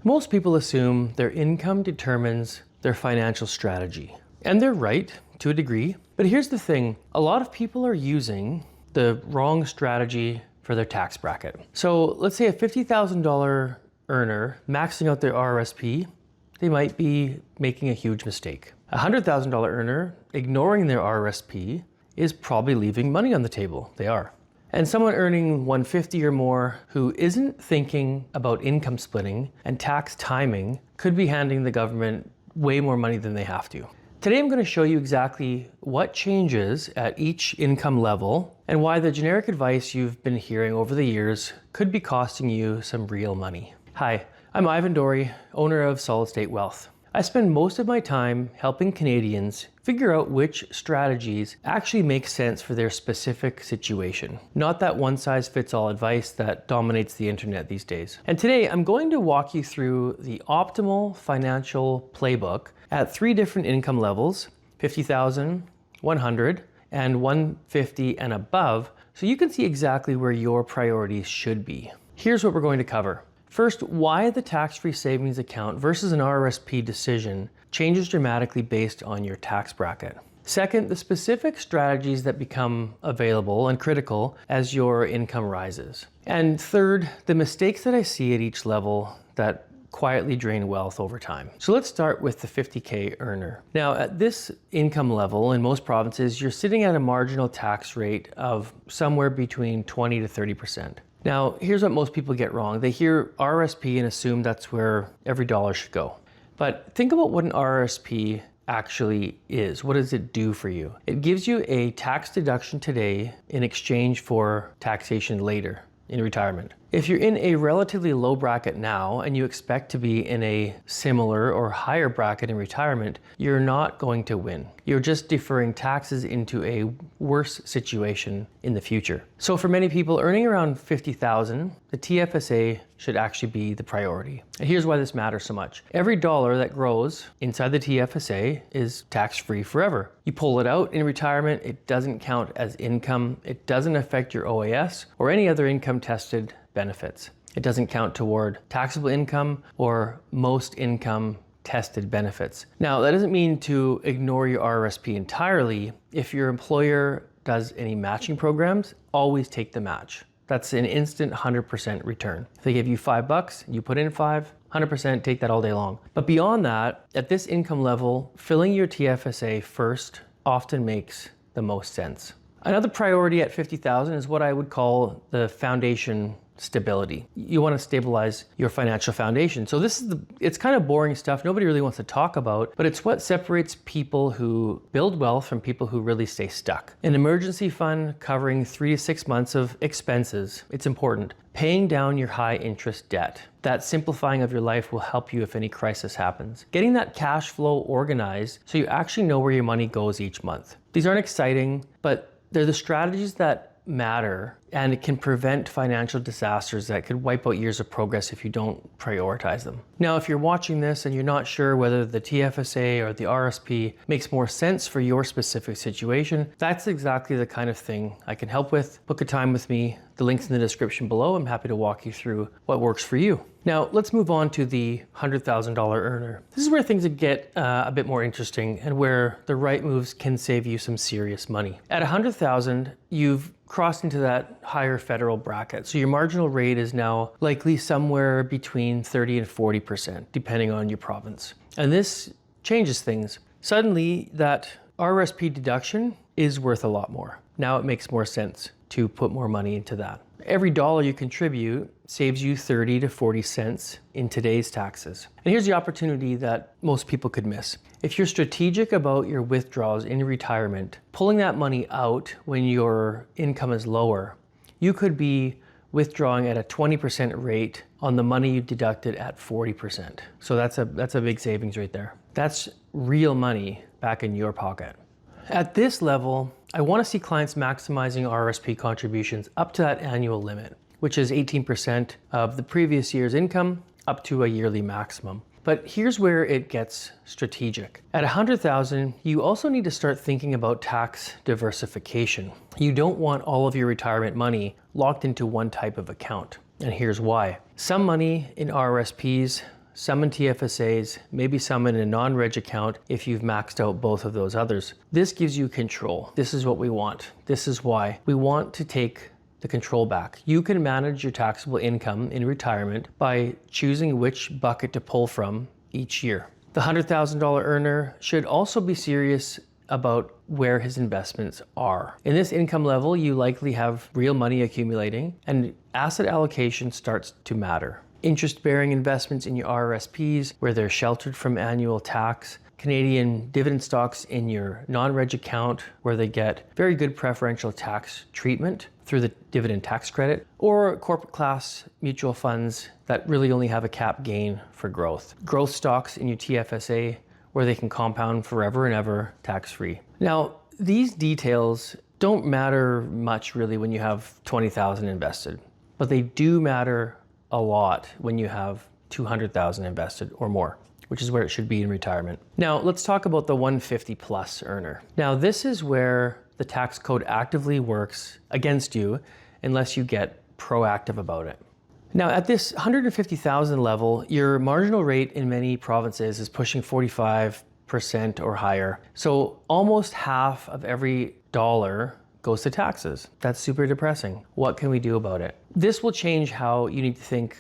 Most people assume their income determines their financial strategy. And they're right to a degree. But here's the thing, a lot of people are using the wrong strategy for their tax bracket. So let's say a $50,000 earner maxing out their RRSP, they might be making a huge mistake. A $100,000 earner ignoring their RRSP is probably leaving money on the table. They are. And someone earning 150 or more who isn't thinking about income splitting and tax timing could be handing the government way more money than they have to. Today I'm going to show you exactly what changes at each income level and why the generic advice you've been hearing over the years could be costing you some real money. Hi, I'm Ivan Dory, owner of Solid State Wealth. I spend most of my time helping Canadians figure out which strategies actually make sense for their specific situation. Not that one-size-fits-all advice that dominates the internet these days. And today I'm going to walk you through the optimal financial playbook at 3 different income levels, 50,000, 100, and 150 and above, so you can see exactly where your priorities should be. Here's what we're going to cover. First, why the tax-free savings account versus an RRSP decision changes dramatically based on your tax bracket. Second, the specific strategies that become available and critical as your income rises. And third, the mistakes that I see at each level that quietly drain wealth over time. So let's start with the 50K earner. Now, at this income level in most provinces, you're sitting at a marginal tax rate of somewhere between 20 to 30%. Now, here's what most people get wrong. They hear RRSP and assume that's where every dollar should go. But think about what an RRSP actually is. What does it do for you? It gives you a tax deduction today in exchange for taxation later in retirement. If you're in a relatively low bracket now and you expect to be in a similar or higher bracket in retirement, you're not going to win. You're just deferring taxes into a worse situation in the future. So for many people earning around 50,000, the TFSA should actually be the priority. And here's why this matters so much. Every dollar that grows inside the TFSA is tax-free forever. You pull it out in retirement, it doesn't count as income, it doesn't affect your OAS or any other income tested benefits. It doesn't count toward taxable income or most income tested benefits. Now, that doesn't mean to ignore your RRSP entirely. If your employer does any matching programs, always take the match. That's an instant 100% return. If they give you $5, you put in 5, 100% take that all day long. But beyond that, at this income level, filling your TFSA first often makes the most sense. Another priority at 50,000 is what I would call the foundation stability. You want to stabilize your financial foundation. So it's kind of boring stuff nobody really wants to talk about, but it's what separates people who build wealth from people who really stay stuck. An emergency fund covering 3 to 6 months of expenses, it's important. Paying down your high interest debt. That simplifying of your life will help you if any crisis happens. Getting that cash flow organized so you actually know where your money goes each month. These aren't exciting, but they're the strategies that matter, and it can prevent financial disasters that could wipe out years of progress if you don't prioritize them. Now, if you're watching this and you're not sure whether the TFSA or the RRSP makes more sense for your specific situation, that's exactly the kind of thing I can help with. Book a time with me. The link's in the description below. I'm happy to walk you through what works for you. Now, let's move on to the $100,000 earner. This is where things get a bit more interesting and where the right moves can save you some serious money. At $100,000, you've crossed into that higher federal bracket. So your marginal rate is now likely somewhere between 30 and 40%, depending on your province. And this changes things. Suddenly, that RRSP deduction is worth a lot more. Now it makes more sense to put more money into that. Every dollar you contribute saves you 30 to 40 cents in today's taxes. And here's the opportunity that most people could miss. If you're strategic about your withdrawals in retirement, pulling that money out when your income is lower, you could be withdrawing at a 20% rate on the money you deducted at 40%. So that's a big savings right there. That's real money back in your pocket. At this level, I want to see clients maximizing RRSP contributions up to that annual limit, which is 18% of the previous year's income up to a yearly maximum. But here's where it gets strategic. At $100,000, you also need to start thinking about tax diversification. You don't want all of your retirement money locked into one type of account. And here's why. Some money in RRSPs some in TFSAs, maybe some in a non-reg account if you've maxed out both of those others. This gives you control. This is what we want. This is why we want to take the control back. You can manage your taxable income in retirement by choosing which bucket to pull from each year. The $100,000 earner should also be serious about where his investments are. In this income level, you likely have real money accumulating and asset allocation starts to matter. Interest-bearing investments in your RRSPs where they're sheltered from annual tax, Canadian dividend stocks in your non-reg account where they get very good preferential tax treatment through the dividend tax credit, or corporate class mutual funds that really only have a cap gain for growth. Growth stocks in your TFSA where they can compound forever and ever tax-free. Now, these details don't matter much really when you have $20,000 invested, but they do matter a lot when you have $200,000 invested or more, which is where it should be in retirement. Now, let's talk about the 150 plus earner. Now, this is where the tax code actively works against you unless you get proactive about it. Now, at this $150,000 level, your marginal rate in many provinces is pushing 45% or higher. So almost half of every dollar goes to taxes. That's super depressing. What can we do about it? This will change how you need to think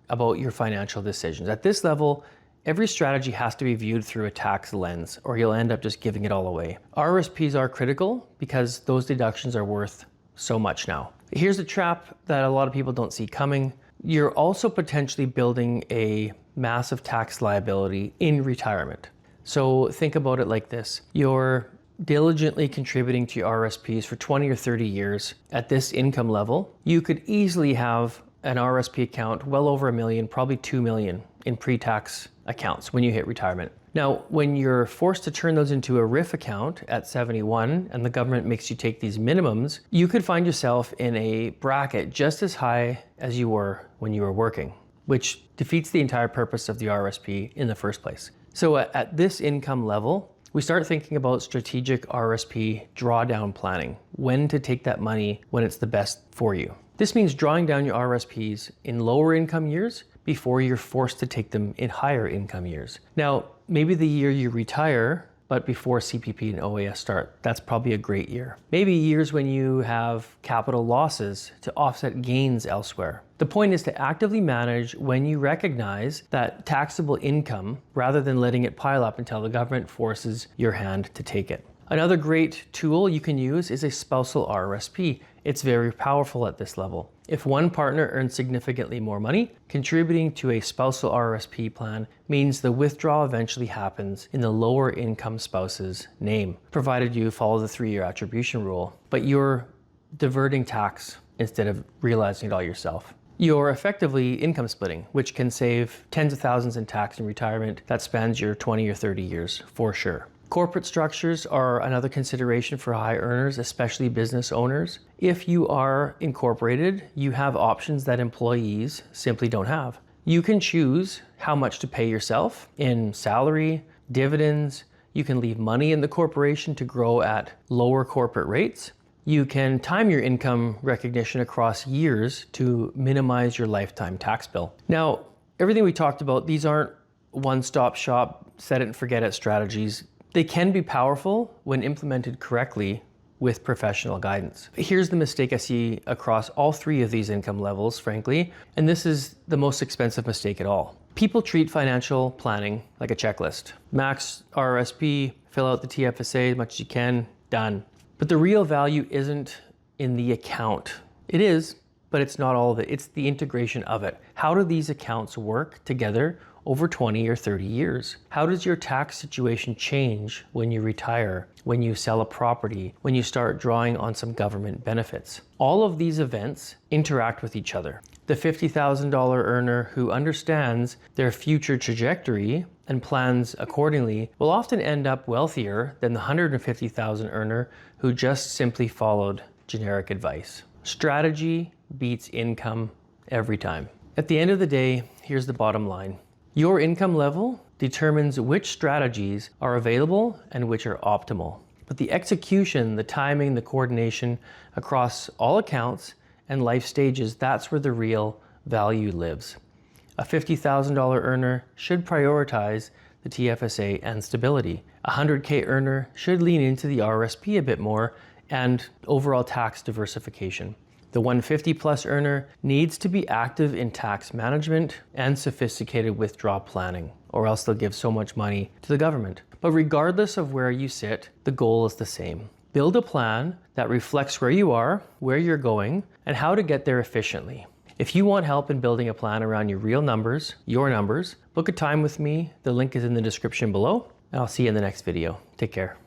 about your financial decisions. At this level, every strategy has to be viewed through a tax lens, or you'll end up just giving it all away. RRSPs are critical because those deductions are worth so much now. Here's a trap that a lot of people don't see coming. You're also potentially building a massive tax liability in retirement. So think about it like this. You're diligently contributing to your RRSPs for 20 or 30 years at this income level. You could easily have an RRSP account well over $1 million, probably $2 million in pre-tax accounts when you hit retirement. Now, when you're forced to turn those into a RIF account at 71 and the government makes you take these minimums, you could find yourself in a bracket just as high as you were when you were working, which defeats the entire purpose of the RRSP in the first place. So at this income level, we start thinking about strategic RRSP drawdown planning, when to take that money when it's the best for you. This means drawing down your RRSPs in lower income years before you're forced to take them in higher income years. Now, maybe the year you retire, but before CPP and OAS start, that's probably a great year. Maybe years when you have capital losses to offset gains elsewhere. The point is to actively manage when you recognize that taxable income rather than letting it pile up until the government forces your hand to take it. Another great tool you can use is a spousal RRSP. It's very powerful at this level. If one partner earns significantly more money, contributing to a spousal RRSP plan means the withdrawal eventually happens in the lower income spouse's name, provided you follow the 3-year attribution rule, but you're diverting tax instead of realizing it all yourself. You're effectively income splitting, which can save tens of thousands in tax in retirement that spans your 20 or 30 years for sure. Corporate structures are another consideration for high earners, especially business owners. If you are incorporated, you have options that employees simply don't have. You can choose how much to pay yourself in salary, dividends. You can leave money in the corporation to grow at lower corporate rates. You can time your income recognition across years to minimize your lifetime tax bill. Now, everything we talked about, these aren't one-stop shop, set it and forget it strategies. They can be powerful when implemented correctly with professional guidance. Here's the mistake I see across all 3 of these income levels, frankly, and this is the most expensive mistake at all. People treat financial planning like a checklist. Max RRSP, fill out the TFSA as much as you can, done. But the real value isn't in the account. It is, but it's not all of it. It's the integration of it. How do these accounts work together over 20 or 30 years? How does your tax situation change when you retire, when you sell a property, when you start drawing on some government benefits? All of these events interact with each other. The $50,000 earner who understands their future trajectory and plans accordingly will often end up wealthier than the $150,000 earner who just simply followed generic advice. Strategy beats income every time. At the end of the day, here's the bottom line. Your income level determines which strategies are available and which are optimal. But the execution, the timing, the coordination across all accounts and life stages, that's where the real value lives. A $50,000 earner should prioritize the TFSA and stability. A 100K earner should lean into the RRSP a bit more and overall tax diversification. The 150 plus earner needs to be active in tax management and sophisticated withdrawal planning, or else they'll give so much money to the government. But regardless of where you sit, the goal is the same. Build a plan that reflects where you are, where you're going, and how to get there efficiently. If you want help in building a plan around your real numbers, your numbers, book a time with me. The link is in the description below, and I'll see you in the next video. Take care.